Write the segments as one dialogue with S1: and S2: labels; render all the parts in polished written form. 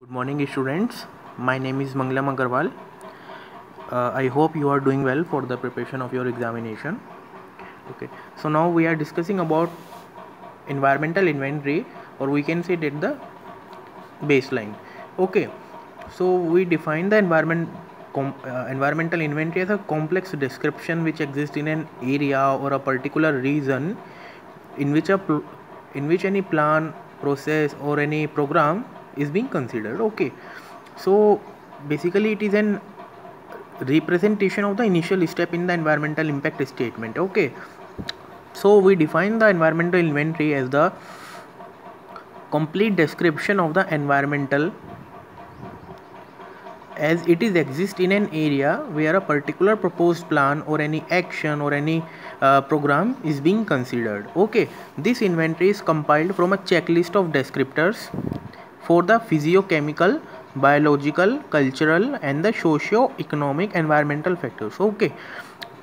S1: Good morning, students. My name is Mangalam Agarwal. I hope you are doing well for the preparation of your examination. Okay, so now we are discussing about environmental inventory, or we can say that the baseline. Okay, so we define the environmental inventory as a complex description which exists in an area or a particular region in which any plan, process, or any program is being considered. Okay, so basically it is an representation of the initial step in the environmental impact statement. Okay, so we define the environmental inventory as the complete description of the environmental as it is exist in an area where a particular proposed plan or any action or any program is being considered. Okay, this inventory is compiled from a checklist of descriptors for the physiochemical, biological, cultural, and the socio-economic environmental factors. Okay,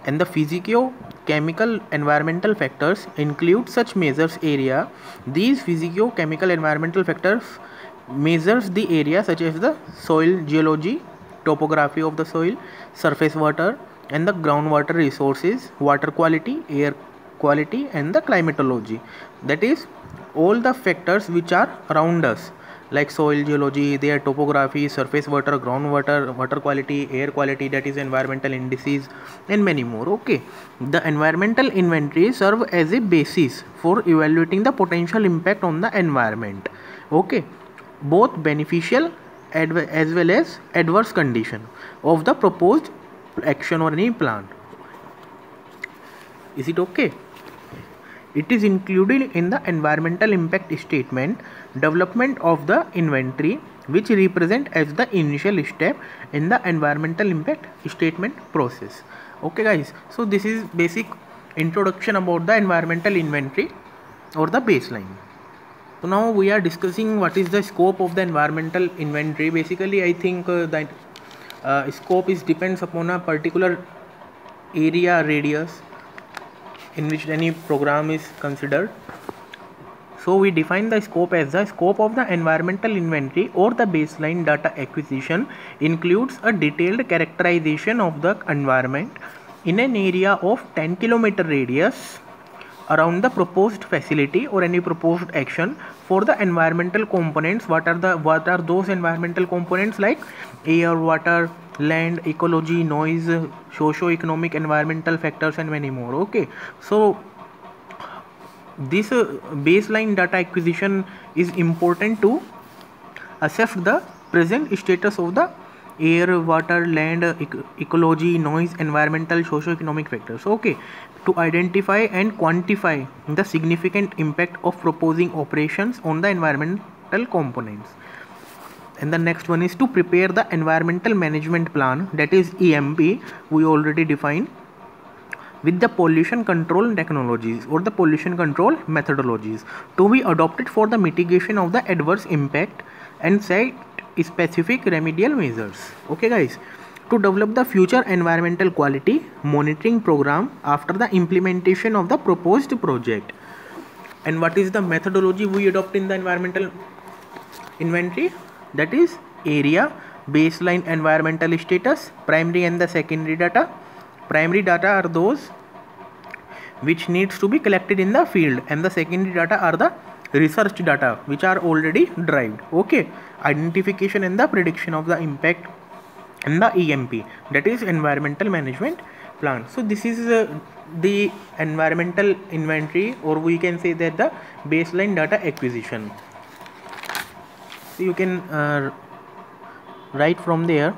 S1: and the physico-chemical environmental factors include such measures area. These physico-chemical environmental factors measures the area such as the soil geology, topography of the soil, surface water and the groundwater resources, water quality, air quality and the climatology. That is all the factors which are around us, like soil geology, their topography, surface water, groundwater, water quality, air quality, that is environmental indices and many more. Okay, the environmental inventory serve as a basis for evaluating the potential impact on the environment. Okay, both beneficial as well as adverse condition of the proposed action or any plan. Is it okay? It is included in the environmental impact statement development of the inventory, which represent as the initial step in the environmental impact statement process. Okay guys, so this is basic introduction about the environmental inventory or the baseline. So now we are discussing what is the scope of the environmental inventory. Basically I think that scope is depends upon a particular area radius in which any program is considered. So we define the scope as the scope of the environmental inventory or the baseline data acquisition includes a detailed characterization of the environment in an area of 10 km radius around the proposed facility or any proposed action. For the environmental components, what are those environmental components, like air, water, land, ecology, noise, socio-economic environmental factors and many more. Okay, so this baseline data acquisition is important to assess the present status of the air, water, land, ecology, noise, environmental, socio-economic factors. Okay, to identify and quantify the significant impact of proposing operations on the environmental components. And the next one is to prepare the environmental management plan, that is EMP, we already defined, with the pollution control technologies or the pollution control methodologies to be adopted for the mitigation of the adverse impact and set specific remedial measures. Okay guys, to develop the future environmental quality monitoring program after the implementation of the proposed project. And what is the methodology we adopt in the environmental inventory? That is area, baseline environmental status, primary and the secondary data. Primary data are those which needs to be collected in the field, and the secondary data are the research data which are already derived. Okay, identification and the prediction of the impact and the EMP, that is environmental management plan. So this is the environmental inventory, or we can say that the baseline data acquisition. So you can write from there.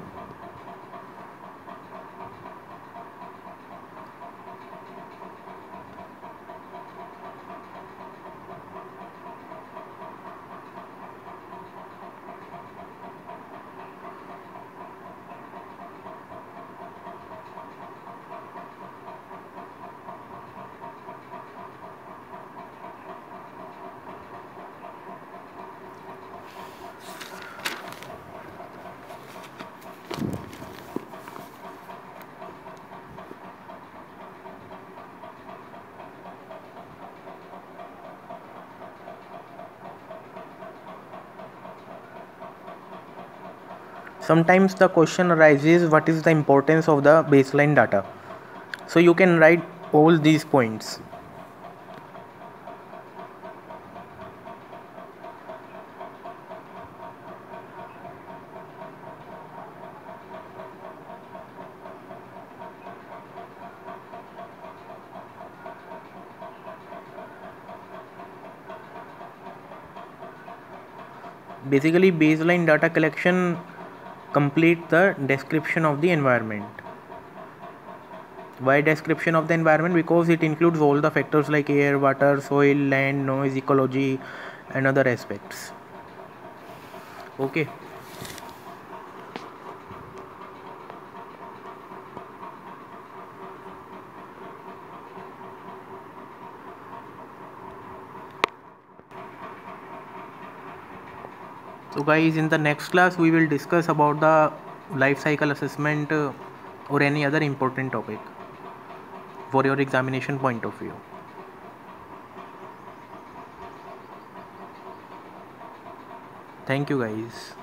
S1: Sometimes the question arises, what is the importance of the baseline data? So you can write all these points. Basically, baseline data collection complete the description of the environment. Why description of the environment? Because it includes all the factors like air, water, soil, land, noise, ecology, and other aspects. Okay. So guys, in the next class we will discuss about the life cycle assessment or any other important topic for your examination point of view. Thank you guys.